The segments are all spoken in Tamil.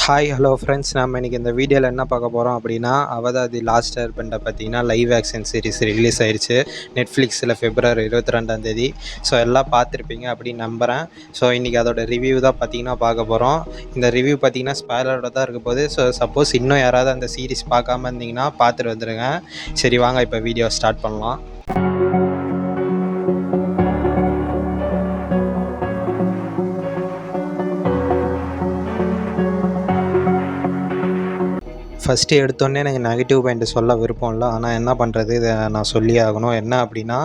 ஹாய் ஹலோ ஃப்ரெண்ட்ஸ், நம்ம இன்றைக்கி இந்த வீடியோவில் என்ன பார்க்க போகிறோம் அப்படின்னா, அவதார் தி லாஸ்ட் ஏர்பெண்டர் பார்த்தீங்கன்னா லைவ் ஆக்ஷன் சீரிஸ் ரிலீஸ் ஆயிடுச்சு நெட்ஃப்ளிக்ஸில் February 22 ஸோ எல்லாம் பார்த்துருப்பீங்க அப்படின்னு நம்புகிறேன். ஸோ இன்றைக்கி அதோட ரிவ்யூ தான் பார்த்தீங்கன்னா பார்க்க போகிறோம். இந்த ரிவ்யூ பார்த்தீங்கன்னா ஸ்பாய்லரோட தான் இருக்க போகுது. ஸோ சப்போஸ் இன்னும் யாராவது அந்த சீரிஸ் பார்க்காம இருந்தீங்கன்னா பார்த்துட்டு வந்துடுங்க. சரி வாங்க இப்போ வீடியோ ஸ்டார்ட் பண்ணலாம். ஃபஸ்ட்டு எடுத்தோடனே எனக்கு நெகட்டிவ் பாயிண்ட் சொல்ல விருப்பம் இல்லை. ஆனால் என்ன பண்ணுறது, இதை நான் சொல்லியே ஆகணும். என்ன அப்படின்னா,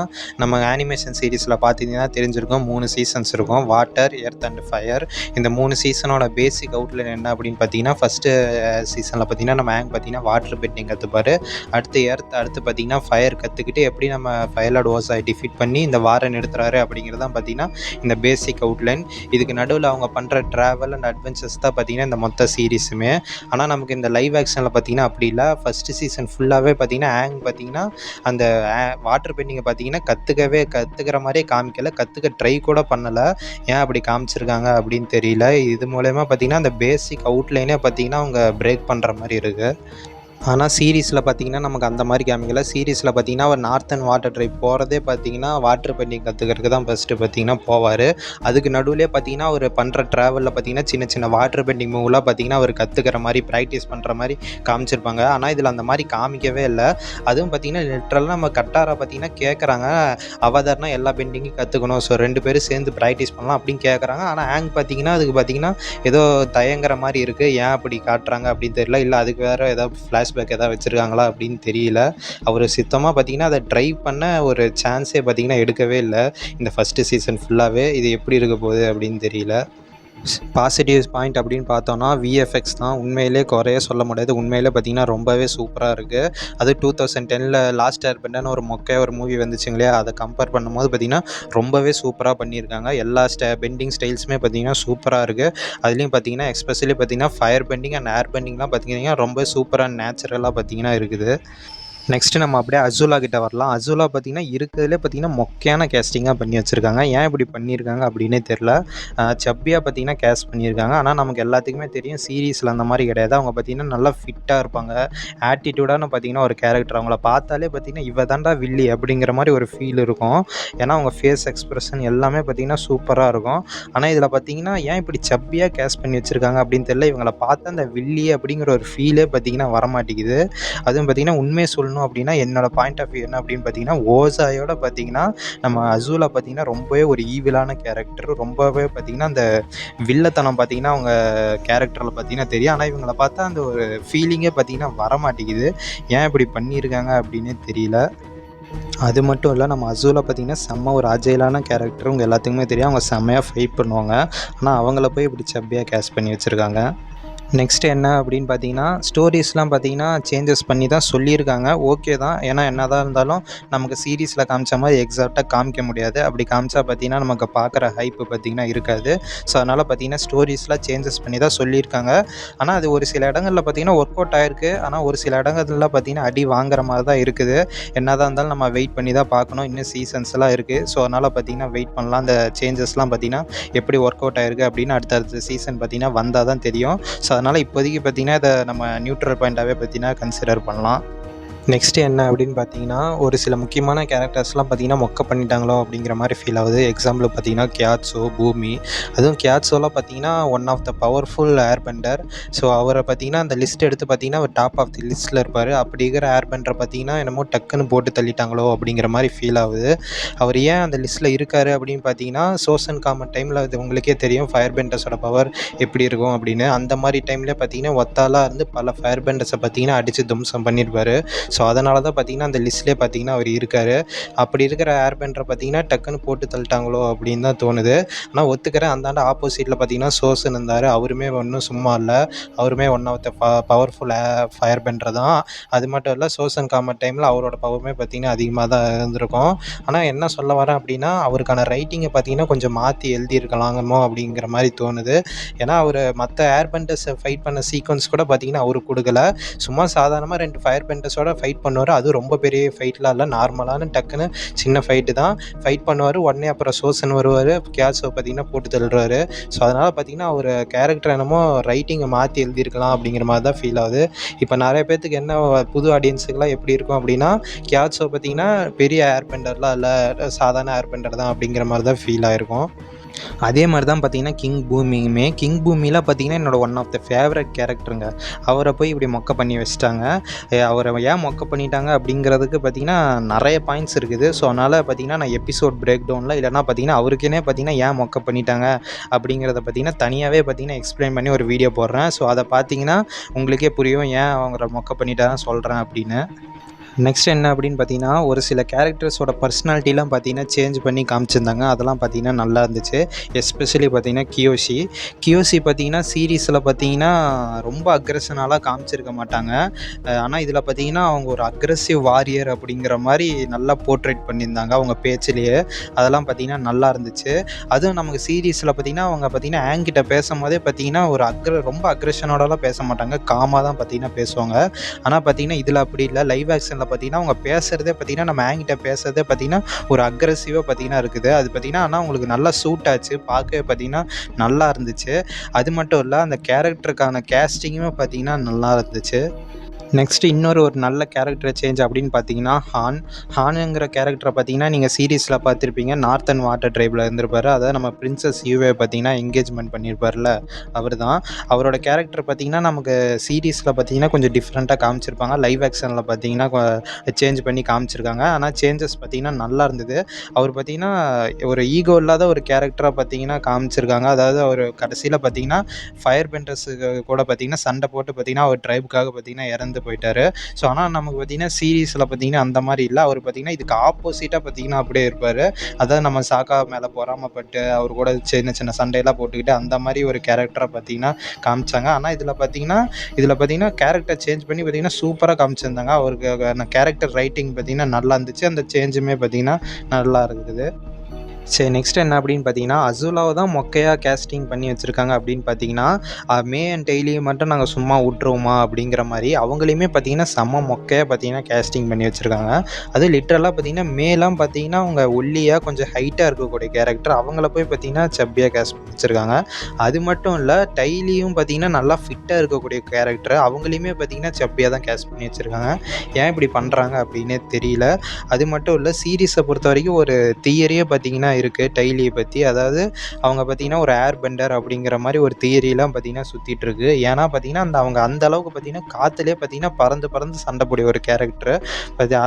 நம்ம ஆனிமேஷன் சீரிஸில் பார்த்தீங்கன்னா தெரிஞ்சிருக்கும் 3 சீசன்ஸ் இருக்கும். Water, earth and fire. இந்த 3 சீசனோட பேசிக் அவுட்லைன் என்ன அப்படின்னு பார்த்தீங்கன்னா, ஃபஸ்ட்டு சீசனில் பார்த்தீங்கன்னா நம்ம பார்த்தீங்கன்னா வாட்டர் பெண்டிங் கற்றுப்பார். அடுத்து எர்த், அடுத்து பார்த்தீங்கன்னா ஃபயர் கற்றுக்கிட்டு எப்படி நம்ம ஃபயர்லார்ட் ஓஸாய் டிஃபீட் பண்ணி இந்த வாரை நிறுத்துறாரு அப்படிங்கிறது தான் பார்த்தீங்கன்னா இந்த பேசிக் அவுட்லைன். இதுக்கு நடுவில் அவங்க பண்ணுற ட்ராவல் அண்ட் அட்வென்ச்சர்ஸ் தான் பார்த்தீங்கன்னா இந்த மொத்த சீரிஸுமே. ஆனால் நமக்கு இந்த லைவ் ஆக்ஷனில் பார்த்தீங்கன்னா அப்படி இல்லை. ஃபஸ்ட்டு சீசன் ஃபுல்லாகவே பார்த்தீங்கன்னா பார்த்தீங்கன்னா அந்த வாட்டர் பெண்டிங்கை பார்த்தீங்கன்னா கற்றுக்கிற மாதிரியே காமிக்கலை, கற்றுக்க ட்ரை கூட பண்ணலை. ஏன் அப்படி காமிச்சிருக்காங்க அப்படின்னு தெரியல. இது மூலயமா பார்த்தீங்கன்னா அந்த பேசிக் அவுட்லைனே பார்த்தீங்கன்னா அவங்க பிரேக் பண்ணுற மாதிரி இருக்குது. ஆனால் சீரிஸில் பார்த்தீங்கன்னா நமக்கு அந்த மாதிரி காமிக்கல. சீரிஸில் பார்த்தீங்கன்னா அவர் நார்த்தன் வாட்டர் ட்ரைப் போகிறதே பார்த்தீங்கன்னா வாட்டர் பெண்டிங் கற்றுக்கிறதுக்கு தான் ஃபஸ்ட்டு பார்த்தீங்கன்னா போவார். அதுக்கு நடுவிலே பார்த்தீங்கன்னா அவர் பண்ணுற ட்ராவலில் பார்த்தீங்கன்னா சின்ன சின்ன வாட்டர் பெண்டிங் மூவ்லாம் பார்த்தீங்கன்னா அவர் கற்றுக்கிற மாதிரி ப்ராக்டிஸ் பண்ணுற மாதிரி காமிச்சிருப்பாங்க. ஆனால் இதில் அந்த மாதிரி காமிக்கவே இல்லை. அதுவும் பார்த்தீங்கன்னா லிட்ரலாக நம்ம கட்டாரை பார்த்தீங்கன்னா கேட்குறாங்க, அவதார்னா எல்லா பெண்டிங்கும் கற்றுக்கணும், ஸோ 2 பேரும் சேர்ந்து ப்ராக்டிஸ் பண்ணலாம் அப்படின்னு கேட்குறாங்க. ஆனால் பார்த்தீங்கன்னா அதுக்கு பார்த்தீங்கன்னா ஏதோ தயங்குற மாதிரி இருக்குது. ஏன் அப்படி காட்டுறாங்க அப்படின்னு தெரியல. இல்லை அதுக்கு வேறு ஏதாவது ஃப்ளாஷ்பேக் ஏதாவது வச்சுருக்காங்களா அப்படின்னு தெரியல. அவர் சுத்தமாக பார்த்தீங்கன்னா அதை ட்ரை பண்ண ஒரு சான்ஸே பார்த்தீங்கன்னா எடுக்கவே இல்லை. இந்த ஃபஸ்ட்டு சீசன் ஃபுல்லாகவே இது எப்படி இருக்க போகுது அப்படின்னு தெரியல. பாசிட்டிவ் பாயிண்ட் அப்படின்னு பார்த்தோன்னா விஎஃப்எக்ஸ் தான். உண்மையிலே குறைய சொல்ல முடியாது. உண்மையிலே பார்த்தீங்கன்னா ரொம்பவே சூப்பராக இருக்குது. அது 2010 லாஸ்ட் ஏர்பெண்டர்னு ஒரு ஒரு மூவி வந்துச்சுங்க இல்லையா, அதை கம்பேர் பண்ணும்போது பார்த்தீங்கன்னா ரொம்பவே சூப்பராக பண்ணியிருக்காங்க. எல்லா பெண்டிங் ஸ்டைல்ஸுமே பார்த்தீங்கன்னா சூப்பராக இருக்குது. அதுலேயும் பார்த்தீங்கன்னா எஸ்பெஷலி பார்த்தீங்கன்னா ஃபயர் பெண்டிங் அண்ட் ஏர் பெண்டிங்லாம் பார்த்தீங்கன்னா ரொம்ப சூப்பராக நேச்சுரலாக பார்த்தீங்கன்னா இருக்குது. நெக்ஸ்ட்டு நம்ம அப்படியே அசூலா கிட்ட வரலாம். அசூலா பார்த்தீங்கன்னா இருக்கிறதுலே பார்த்தீங்கன்னா மொக்கையான கேஸ்டிங்காக பண்ணி வச்சுருக்காங்க. ஏன் இப்படி பண்ணியிருக்காங்க அப்படின்னே தெரில. சப்பியாக பார்த்தீங்கன்னா கேஸ்ட் பண்ணியிருக்காங்க. ஆனால் நமக்கு எல்லாத்துக்குமே தெரியும் சீரிஸில் அந்த மாதிரி கிடையாது. அவங்க பார்த்தீங்கன்னா நல்லா ஃபிட்டாக இருப்பாங்க. ஆட்டிடியூடான பார்த்தீங்கன்னா ஒரு கேரக்டர். அவங்கள பார்த்தாலே பார்த்தீங்கன்னா இவ தாண்டா வில்லி அப்படிங்கிற மாதிரி ஒரு ஃபீல் இருக்கும். ஏன்னா அவங்க ஃபேஸ் எக்ஸ்ப்ரெஷன் எல்லாமே பார்த்தீங்கன்னா சூப்பராக இருக்கும். ஆனால் இதில் பார்த்தீங்கன்னா ஏன் இப்படி சப்பியாக கேஸ்ட் பண்ணி வச்சுருக்காங்க அப்படின்னு தெரியல. இவங்களை பார்த்தா அந்த வில்லி அப்படிங்கிற ஒரு ஃபீலே பார்த்தீங்கன்னா வரமாட்டேங்குது. அதுவும் பார்த்தீங்கன்னா உண்மையை சொல்லணும் அப்படின்னா என்னோட பாயிண்ட் ஆஃப் வியூ என்ன அப்படின்னு பார்த்தீங்கன்னா, ஓசாயோட பார்த்தீங்கன்னா நம்ம அசூலா பார்த்தீங்கன்னா ரொம்பவே ஒரு ஈவிலான கேரக்டர். ரொம்பவே பார்த்தீங்கன்னா அந்த வில்லத்தனம் பார்த்தீங்கன்னா அவங்க கேரக்டரில் பார்த்தீங்கன்னா தெரியும். ஆனால் இவங்களை பார்த்தா அந்த ஒரு ஃபீலிங்கே பார்த்தீங்கன்னா வரமாட்டேங்குது. ஏன் இப்படி பண்ணியிருக்காங்க அப்படின்னே தெரியல. அது மட்டும் இல்லை, நம்ம அசூலா பார்த்தீங்கன்னா செம்ம ஒரு அஜைலான கேரக்டர். உங்கள் எல்லாத்துக்குமே தெரியும். அவங்க செம்மையாக ஃபைட் பண்ணுவாங்க. ஆனால் அவங்கள போய் இப்படி சப்பியாக கேஸ்ட் பண்ணி வச்சுருக்காங்க. நெக்ஸ்ட்டு என்ன அப்படின்னு பார்த்தீங்கன்னா, ஸ்டோரிஸ்லாம் பார்த்தீங்கன்னா சேஞ்சஸ் பண்ணி தான் சொல்லியிருக்காங்க. ஓகே தான். ஏன்னா என்ன தான் இருந்தாலும் நமக்கு சீரிஸில் காமிச்ச மாதிரி எக்ஸாக்டாக காமிக்க முடியாது. அப்படி காமிச்சா பார்த்தீங்கன்னா நமக்கு பார்க்குற ஹைப்பு பார்த்தீங்கன்னா இருக்காது. ஸோ அதனால் பார்த்தீங்கன்னா ஸ்டோரிஸ்லாம் சேஞ்சஸ் பண்ணி தான் சொல்லியிருக்காங்க. ஆனால் அது ஒரு சில இடங்களில் பார்த்தீங்கன்னா ஒர்க் அவுட் ஆகிருக்கு. ஆனால் ஒரு சில இடங்கள்ல பார்த்தீங்கன்னா அடி வாங்குற மாதிரி தான் இருக்குது. என்ன தான் இருந்தாலும் நம்ம வெயிட் பண்ணி தான் பார்க்கணும். இன்னும் சீசன்ஸ்லாம் இருக்குது. ஸோ அதனால் பார்த்தீங்கன்னா வெயிட் பண்ணலாம். அந்த சேஞ்சஸ்லாம் பார்த்தீங்கன்னா எப்படி ஒர்க் அவுட் ஆகிருக்கு அப்படின்னு அடுத்தடுத்த சீசன் பார்த்தீங்கன்னா வந்தால் தான் தெரியும். ஸோ அதனால் இப்போதைக்கு பார்த்தீங்கன்னா இதை நம்ம நியூட்ரல் பாயிண்ட்டாகவே பார்த்தீங்கன்னா கன்சிடர் பண்ணலாம். நெக்ஸ்ட்டு என்ன அப்படின்னு பார்த்தீங்கன்னா, ஒரு சில முக்கியமான கேரக்டர்ஸ்லாம் பார்த்தீங்கன்னா மொக்க பண்ணிட்டாங்களோ அப்படிங்கிற மாதிரி ஃபீல் ஆகுது. எக்ஸாம்பிள் பார்த்தீங்கன்னா கியாட்சோ, பூமி. அதுவும் கியாட்சோலாம் பார்த்தீங்கன்னா one of the powerful airbender. So அவரை பார்த்தீங்கன்னா அந்த லிஸ்ட் எடுத்து பார்த்தீங்கன்னா அவர் டாப் ஆஃப் தி லிஸ்ட்டில் இருப்பார். அப்படி இருக்கிற ஏர்பெண்டரை பார்த்தீங்கன்னா என்னமோ டக்குன்னு போட்டு தள்ளிட்டாங்களோ அப்படிங்கிற மாதிரி ஃபீல் ஆகுது. அவர் ஏன் அந்த லிஸ்ட்டில் இருக்கார் அப்படின்னு பார்த்தீங்கன்னா, சோசன் காமன் டைமில் அது உங்களுக்கே தெரியும் ஃபயர் பெண்டர்ஸோட பவர் எப்படி இருக்கும் அப்படின்னு. அந்த மாதிரி டைம்லேயே பார்த்தீங்கன்னா ஒத்தாலாக இருந்து பல ஃபயர் பெண்டர்ஸை பார்த்தீங்கன்னா அடித்து தும்சம் பண்ணியிருப்பார். ஸோ அதனால தான் பார்த்தீங்கன்னா அந்த லிஸ்ட்லேயே பார்த்தீங்கன்னா அவர் இருக்கார். அப்படி இருக்கிற ஏர்பெண்டரை பார்த்தீங்கன்னா டக்குன்னு போட்டு தள்ளிட்டாங்களோ அப்படின்னு தான் தோணுது. ஆனால் ஒத்துக்கிறேன், அந்தாண்ட ஆப்போசிட்டில் பார்த்தீங்கன்னா சோசன் இருந்தார். அவருமே ஒன்றும் சும்மா இல்லை. அவருமே one of the powerful fire bender தான். அது மட்டும் இல்லை, சோசன் காமன் டைமில் அவரோட பவருமே பார்த்தீங்கன்னா அதிகமாக தான் இருந்திருக்கும். ஆனால் என்ன சொல்ல வரேன் அப்படின்னா, அவருக்கான ரைட்டிங்கை பார்த்தீங்கன்னா கொஞ்சம் மாற்றி எழுதியிருக்கலாமோ அப்படிங்கிற மாதிரி தோணுது. ஏன்னா அவர் மற்ற ஏர்பெண்டர்ஸை ஃபைட் பண்ண சீக்வன்ஸ் கூட பார்த்தீங்கன்னா அவருக்கு கொடுக்கல. சும்மா சாதாரணமாக 2 ஃபயர் பெண்டர்ஸோட ஃபைட் பண்ணுவார். அதுவும் ரொம்ப பெரிய ஃபைட்லாம் இல்லை, நார்மலான டக்குன்னு சின்ன ஃபைட்டு தான். ஃபைட் பண்ணுவார். உடனே அப்புறம் சோசன் வருவார், கியாட்ஸை பார்த்தீங்கன்னா போட்டு தள்ளுறாரு. ஸோ அதனால் பார்த்தீங்கன்னா அவர் கேரக்டர் என்னமோ ரைட்டிங்கை மாற்றி எழுதியிருக்கலாம் அப்படிங்கிற மாதிரி தான் ஃபீல் ஆகுது. இப்போ நிறைய பேர்த்துக்கு என்ன புது ஆடியன்ஸுக்கெலாம் எப்படி இருக்கும் அப்படின்னா, கியாட்ஸோ பார்த்தீங்கன்னா பெரிய ஏர் பெண்டர்லாம் இல்லை, சாதாரண ஏர் பெண்டர் தான் அப்படிங்கிற மாதிரி தான் ஃபீல் ஆகிருக்கும். அதே மாதிரி தான் பார்த்தீங்கன்னா கிங் பூமியுமே. கிங் பூமியில் பார்த்தீங்கன்னா என்னோட ஒன் ஆஃப் த ஃபேவரட் கேரக்டருங்க. அவரை போய் இப்படி மொக்க பண்ணி வச்சுட்டாங்க. அவரை ஏன் மொக்க பண்ணிட்டாங்க அப்படிங்கிறதுக்கு பார்த்தீங்கன்னா நிறைய பாயிண்ட்ஸ் இருக்குது. ஸோ அதனால் பார்த்தீங்கன்னா நான் எபிசோட் பிரேக் டவுனில் இல்லைனா பார்த்தீங்கன்னா அவருக்கேனே பார்த்தீங்கன்னா ஏன் மொக்க பண்ணிட்டாங்க அப்படிங்கிறத பார்த்தீங்கன்னா தனியாகவே பார்த்தீங்கன்னா எக்ஸ்பிளைன் பண்ணி ஒரு வீடியோ போடுறேன். ஸோ அதை பார்த்தீங்கன்னா உங்களுக்கே புரியும் ஏன் அவங்கள மொக்க பண்ணிட்டாங்க சொல்கிறேன் அப்படின்னு. நெக்ஸ்ட் என்ன அப்படின்னு பார்த்தீங்கன்னா, ஒரு சில கேரக்டர்ஸோட பர்சனாலிட்டிலாம் பார்த்தீங்கன்னா சேஞ்ச் பண்ணி காமிச்சிருந்தாங்க. அதெல்லாம் பார்த்தீங்கன்னா நல்லா இருந்துச்சு. எஸ்பெஷலி பார்த்தீங்கன்னா கியோஷி பார்த்தீங்கன்னா சீரீஸில் பார்த்தீங்கன்னா ரொம்ப அக்ரெஷனாலாம் காமிச்சிருக்க மாட்டாங்க. ஆனால் இதில் பார்த்தீங்கன்னா அவங்க ஒரு அக்ரெசிவ் வாரியர் அப்படிங்கிற மாதிரி நல்லா போர்ட்ரேட் பண்ணியிருந்தாங்க அவங்க பேச்சிலேயே. அதெல்லாம் பார்த்தீங்கன்னா நல்லா இருந்துச்சு. அதுவும் நமக்கு சீரீஸில் பார்த்தீங்கன்னா அவங்க பார்த்தீங்கன்னா ஆங்கிட்ட பேசும்போதே பார்த்தீங்கன்னா ஒரு ரொம்ப அக்ரெஷனோடலாம் பேச மாட்டாங்க, காமாக தான் பார்த்தீங்கன்னா பேசுவாங்க. ஆனால் பார்த்தீங்கன்னா இதில் அப்படி இல்லை. லைவ் ஆக்ஷன் பார்த்தீங்கன்னா அவங்க பேசுகிறதே பார்த்தீங்கன்னா நம்ம ஆங்கிட்ட பேசுகிறதே பார்த்தீங்கன்னா ஒரு அக்ரெசிவாக பார்த்தீங்கன்னா இருக்குது. அது பார்த்தீங்கன்னா ஆனால் உங்களுக்கு நல்லா சூட் ஆச்சு, பார்க்கவே பார்த்தீங்கன்னா நல்லா இருந்துச்சு. அது மட்டும் இல்லை, அந்த கேரக்டருக்கான கேஸ்டிங்குமே பார்த்தீங்கன்னா நல்லா இருந்துச்சு. நெக்ஸ்ட்டு இன்னொரு நல்ல கேரக்டர் சேஞ்ச் அப்படின்னு பார்த்தீங்கன்னா ஹானுங்கிற கேரக்டரை பார்த்தீங்கன்னா நீங்கள் சீரீஸில் பார்த்துருப்பீங்க. நார்த்தன் வாட்டர் ட்ரைபில் இருந்திருப்பார். அதாவது நம்ம பிரின்சஸ் யூவே பார்த்தீங்கன்னா என்கேஜ்மெண்ட் பண்ணியிருப்பார்ல, அவர் தான். அவரோட கேரக்டர் பார்த்தீங்கன்னா நமக்கு சீரீஸில் பார்த்தீங்கன்னா கொஞ்சம் டிஃப்ரெண்ட்டாக காமிச்சிருப்பாங்க. லைவ் ஆக்ஷனில் பார்த்தீங்கன்னா சேஞ்ச் பண்ணி காமிச்சிருக்காங்க. ஆனால் சேஞ்சஸ் பார்த்தீங்கன்னா நல்லா இருந்தது. அவர் பார்த்தீங்கன்னா ஒரு ஈகோ இல்லாத ஒரு கேரக்டராக பார்த்தீங்கன்னா காமிச்சிருக்காங்க. அதாவது அவர் கடைசியில் பார்த்தீங்கன்னா ஃபயர் பெண்டர்ஸுக்கு கூட பார்த்தீங்கன்னா சண்டை போட்டு பார்த்தீங்கன்னா அவர் ட்ரைபுக்காக பார்த்தீங்கன்னா இறந்து போயிட்டாரு. ஸோ ஆனால் நமக்கு பார்த்தீங்கன்னா சீரீஸில் பார்த்தீங்கன்னா அந்த மாதிரி இல்லை. அவர் பார்த்தீங்கன்னா இதுக்கு ஆப்போசிட்டாக பார்த்தீங்கன்னா அப்படியே இருப்பார். அதாவது நம்ம சாக்கா மேலே பொறாமப்பட்டு அவர் கூட சின்ன சின்ன சண்டையெல்லாம் போட்டுக்கிட்டு அந்த மாதிரி ஒரு கேரக்டரை பார்த்தீங்கன்னா காமிச்சாங்க. ஆனால் இதில் பார்த்தீங்கன்னா கேரக்டர் சேஞ்ச் பண்ணி பார்த்தீங்கன்னா சூப்பராக காமிச்சிருந்தாங்க. அவருக்கு கேரக்டர் ரைட்டிங் பார்த்தீங்கன்னா நல்லா இருந்துச்சு. அந்த சேஞ்சுமே பார்த்தீங்கன்னா நல்லா இருக்குது. சரி, நெக்ஸ்ட் என்ன அப்படின்னு பார்த்தீங்கன்னா, அசுலாவை தான் மொக்கையாக கேஸ்டிங் பண்ணி வச்சுருக்காங்க அப்படின்னு பார்த்தீங்கன்னா, மே அண்ட் டெய்லியும் மட்டும் நாங்கள் சும்மா விட்ருவோமா அப்படிங்கிற மாதிரி அவங்களையுமே பார்த்தீங்கன்னா செம்ம மொக்கையாக பார்த்தீங்கன்னா கேஸ்டிங் பண்ணி வச்சுருக்காங்க. அது லிட்ரலாக பார்த்தீங்கன்னா மேலாம் பார்த்தீங்கன்னா அவங்க ஒல்லியாக கொஞ்சம் ஹைட்டாக இருக்கக்கூடிய கேரக்டர், அவங்கள போய் பார்த்தீங்கன்னா சப்பியாக கேஸ்ட் பண்ணி வச்சுருக்காங்க. அது மட்டும் இல்லை, டைலியும் பார்த்தீங்கன்னா நல்லா ஃபிட்டாக இருக்கக்கூடிய கேரக்டர், அவங்களையுமே பார்த்தீங்கன்னா சப்பியாக தான் கேஸ்ட் பண்ணி வச்சுருக்காங்க. ஏன் இப்படி பண்ணுறாங்க அப்படின்னே தெரியல. அது மட்டும் இல்லை, சீரீஸை பொறுத்த வரைக்கும் ஒரு தியரியே பார்த்தீங்கன்னா இருக்குது டைலியை பற்றி. அதாவது அவங்க பார்த்தீங்கன்னா ஒரு ஏர் பெண்டர் அப்படிங்கிற மாதிரி ஒரு தியரிலாம் பார்த்தீங்கன்னா சுற்றிட்டு இருக்கு. ஏன்னா பார்த்தீங்கன்னா அவங்க அந்த அளவுக்கு பார்த்தீங்கன்னா காற்றுலேயே பார்த்தீங்கன்னா பறந்து சண்டை போடிய ஒரு கேரக்டர்.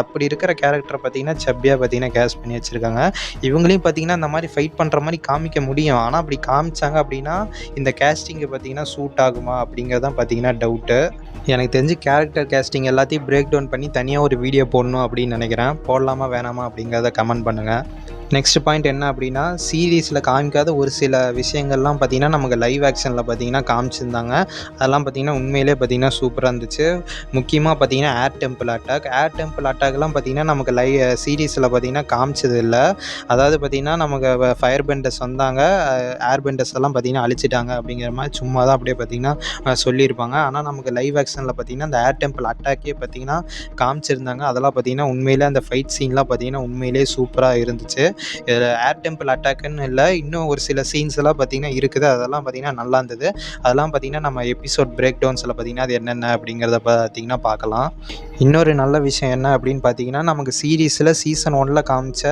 அப்படி இருக்கிற கேரக்டரை பார்த்தீங்கன்னா சப்பியாக பார்த்தீங்கன்னா கேஸ்ட் பண்ணி வச்சுருக்காங்க. இவங்களையும் பார்த்தீங்கன்னா இந்த மாதிரி ஃபைட் பண்ணுற மாதிரி காமிக்க முடியும். ஆனால் அப்படி காமிச்சாங்க அப்படின்னா இந்த கேஸ்டிங்கு பார்த்தீங்கன்னா சூட் ஆகுமா அப்படிங்கிறது தான் பார்த்தீங்கன்னா டவுட்டு. எனக்கு தெரிஞ்சு கேரக்டர் கேஸ்டிங் எல்லாத்தையும் பிரேக் டவுன் பண்ணி தனியாக ஒரு வீடியோ போடணும் அப்படின்னு நினைக்கிறேன். போடலாமா வேணாமா அப்படிங்கிறத கமெண்ட் பண்ணுங்கள். நெக்ஸ்ட் பாயிண்ட் என்ன அப்படின்னா, சீரீஸில் காமிக்காத ஒரு சில விஷயங்கள்லாம் பார்த்திங்கன்னா நமக்கு லைவ் ஆக்ஷனில் பார்த்திங்கன்னா காமிச்சிருந்தாங்க. அதெல்லாம் பார்த்திங்கன்னா உண்மையிலே பார்த்திங்கன்னா சூப்பராக இருந்துச்சு. முக்கியமாக பார்த்திங்கன்னா ஏர் டெம்பிள் அட்டாக்லாம் பார்த்திங்கன்னா நமக்கு சீரீஸில் பார்த்திங்கன்னா காமிச்சது இல்லை. அதாவது பார்த்திங்கன்னா நமக்கு ஃபயர் பெண்டர்ஸ் வந்தாங்க, ஏர் பெண்டர்ஸ் எல்லாம் பார்த்திங்கன்னா அழிச்சிட்டாங்க அப்படிங்கிற மாதிரி சும்மா தான் அப்படியே பார்த்திங்கன்னா சொல்லியிருப்பாங்க. ஆனால் நமக்கு லைவ் ஆக்ஷனில் பார்த்திங்கன்னா அந்த ஏர் டெம்பிள் அட்டாக்கே பார்த்திங்கன்னா காமிச்சிருந்தாங்க. அதெல்லாம் பார்த்திங்கன்னா உண்மையிலே அந்த ஃபைட் சீன்லாம் பார்த்திங்கன்னா உண்மையிலே சூப்பராக இருந்துச்சு. இதில் ஏர் டெம்பிள் அட்டாக்குன்னு இல்லை, இன்னும் ஒரு சில சீன்ஸ் எல்லாம் பார்த்திங்கன்னா இருக்குது. அதெல்லாம் பார்த்திங்கன்னா நல்லா இருந்தது. அதெல்லாம் பார்த்திங்கன்னா நம்ம எபிசோட் பிரேக் டவுன்ஸில் பார்த்திங்கன்னா அது என்னென்ன அப்படிங்கிறத பார்த்திங்கன்னா பார்க்கலாம். இன்னொரு நல்ல விஷயம் என்ன அப்படின்னு பார்த்தீங்கன்னா, நமக்கு சீரீஸில் சீசன் 1 காமிச்ச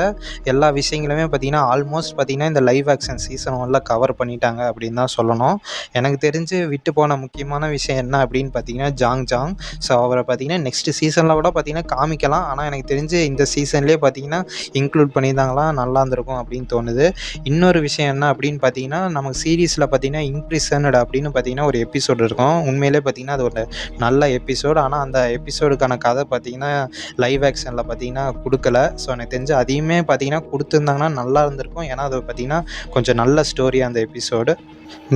எல்லா விஷயங்களுமே பார்த்திங்கன்னா ஆல்மோஸ்ட் பார்த்திங்கன்னா இந்த லைவ் ஆக்ஷன் சீசன் 1 கவர் பண்ணிட்டாங்க அப்படின்னு தான் சொல்லணும். எனக்கு தெரிஞ்சு விட்டு போன முக்கியமான விஷயம் என்ன அப்படின்னு பார்த்தீங்கன்னா ஜாங். ஸோ அவரை பார்த்திங்கன்னா நெக்ஸ்ட் சீசனில் கூட பார்த்திங்கன்னா காமிக்கலாம். ஆனால் எனக்கு தெரிஞ்சு இந்த சீசன்லேயே பார்த்திங்கன்னா இன்க்ளூட் பண்ணியிருந்தாங்களா நல்லா இருந்திருக்கும் அப்படின்னு தோணுது. இன்னொரு விஷயம் என்ன அப்படின்னு பார்த்தீங்கன்னா, நமக்கு சீரீஸில் பார்த்திங்கன்னா இம்ப்ரிசன்டு அப்படின்னு பார்த்திங்கன்னா ஒரு எபிசோடு இருக்கும். உண்மையிலே பார்த்திங்கன்னா அது ஒரு நல்ல எபிசோடு. ஆனால் அந்த எபிசோடுக்கான கதை பார்த்திங்கன்னா லைவ் ஆக்ஷனில் பார்த்திங்கன்னா கொடுக்கல. ஸோ எனக்கு தெரிஞ்சு அதையுமே பார்த்திங்கன்னா கொடுத்துருந்தாங்கன்னா நல்லா இருந்திருக்கும். ஏன்னா அது பார்த்திங்கன்னா கொஞ்சம் நல்ல ஸ்டோரி அந்த எபிசோடு.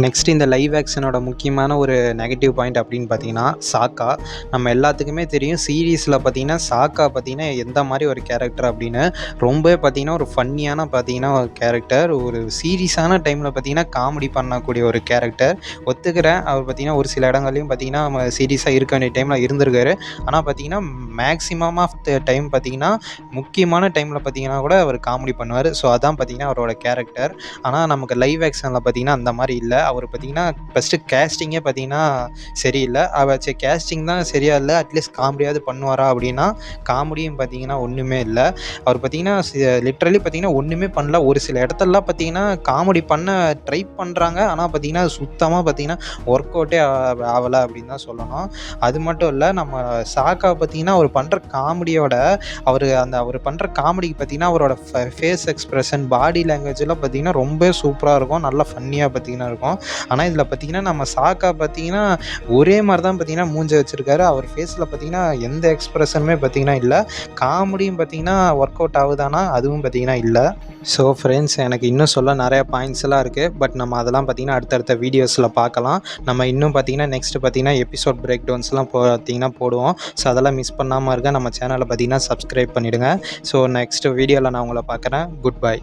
நெக்ஸ்ட் இந்த லைவ் ஆக்ஷனோட முக்கியமான ஒரு நெகட்டிவ் பாயிண்ட் அப்படின்னு பார்த்தீங்கன்னா சாக்கா. நம்ம எல்லாத்துக்குமே தெரியும் சீரீஸில் பார்த்தீங்கன்னா சாக்கா பார்த்தீங்கன்னா எந்த மாதிரி ஒரு கேரக்டர் அப்படின்னு. ரொம்பவே பார்த்தீங்கன்னா ஒரு ஃபன்னியான பார்த்தீங்கன்னா ஒரு கேரக்டர். ஒரு சீரியஸான டைமில் பார்த்தீங்கன்னா காமெடி பண்ணக்கூடிய ஒரு கேரக்டர். ஒத்துக்கிறேன், அவர் பார்த்தீங்கன்னா ஒரு சில இடங்கள்லையும் பார்த்தீங்கன்னா சீரியஸாக இருக்க வேண்டிய டைமில் இருந்திருக்காரு. ஆனால் பார்த்தீங்கன்னா மேக்ஸிமம் ஆஃப் த டைம் பார்த்தீங்கன்னா முக்கியமான டைமில் பார்த்தீங்கன்னா கூட அவர் காமெடி பண்ணுவார். ஸோ அதான் பார்த்தீங்கன்னா அவரோட கேரக்டர். ஆனால் நமக்கு லைவ் ஆக்ஷனில் பார்த்தீங்கன்னா அந்த மாதிரி இல்லை. அவர் பார்த்தீங்கன்னா ஃபஸ்ட்டு கேஸ்டிங்கே பார்த்தீங்கன்னா சரியில்லை. அவர் சரி கேஸ்டிங் தான் சரியா இல்லை, அட்லீஸ்ட் காமெடியாவது பண்ணுவாரா அப்படின்னா காமெடியும் பார்த்தீங்கன்னா ஒன்றுமே இல்லை. அவர் பார்த்தீங்கன்னா லிட்ரலி பார்த்தீங்கன்னா ஒன்றுமே பண்ணல. ஒரு சில இடத்துலலாம் பார்த்தீங்கன்னா காமெடி பண்ண ட்ரை பண்ணுறாங்க, ஆனால் பார்த்தீங்கன்னா சுத்தமாக பார்த்தீங்கன்னா ஒர்க் அவுட்டே ஆகலை அப்படின்னு தான் சொல்லணும். அது மட்டும் இல்லை, நம்ம சாக்கா பார்த்தீங்கன்னா அவர் பண்ணுற காமெடியோட அவர் பண்ணுற காமெடிக்கு பார்த்தீங்கன்னா அவரோட ஃபேஸ் எக்ஸ்பிரஷன், பாடி லாங்குவேஜெலாம் பார்த்தீங்கன்னா ரொம்ப சூப்பராக இருக்கும், நல்லா ஃபன்னியாக பார்த்தீங்கன்னா இருக்கும். ஆனால் இதில் பார்த்தீங்கன்னா நம்ம சாக்கா பார்த்தீங்கன்னா ஒரே மாதிரி தான் பார்த்தீங்கன்னா மூஞ்ச வச்சுருக்காரு. அவர் ஃபேஸில் பார்த்தீங்கன்னா எந்த எக்ஸ்பிரஷனுமே பார்த்தீங்கன்னா இல்லை. காமெடியும் பார்த்தீங்கன்னா ஒர்க் அவுட் ஆகுதானா அதுவும் பார்த்தீங்கன்னா இல்லை. ஸோ ஃப்ரெண்ட்ஸ், எனக்கு இன்னும் சொல்ல நிறைய பாயிண்ட்ஸ்லாம் இருக்குது. பட் நம்ம அதெல்லாம் பார்த்தீங்கன்னா அடுத்தடுத்த வீடியோஸில் பார்க்கலாம். நம்ம இன்னும் பார்த்தீங்கன்னா நெக்ஸ்ட்டு பார்த்தீங்கன்னா எபிசோட் பிரேக் டவுன்ஸ்லாம் பார்த்தீங்கன்னா போடுவோம். ஸோ அதெல்லாம் மிஸ் பண்ணாமல் இருக்க நம்ம சேனலை பார்த்தீங்கன்னா சப்ஸ்கிரைப் பண்ணிவிடுங்க. ஸோ நெக்ஸ்ட் வீடியோவில் நான் உங்களை பார்க்குறேன். Good bye.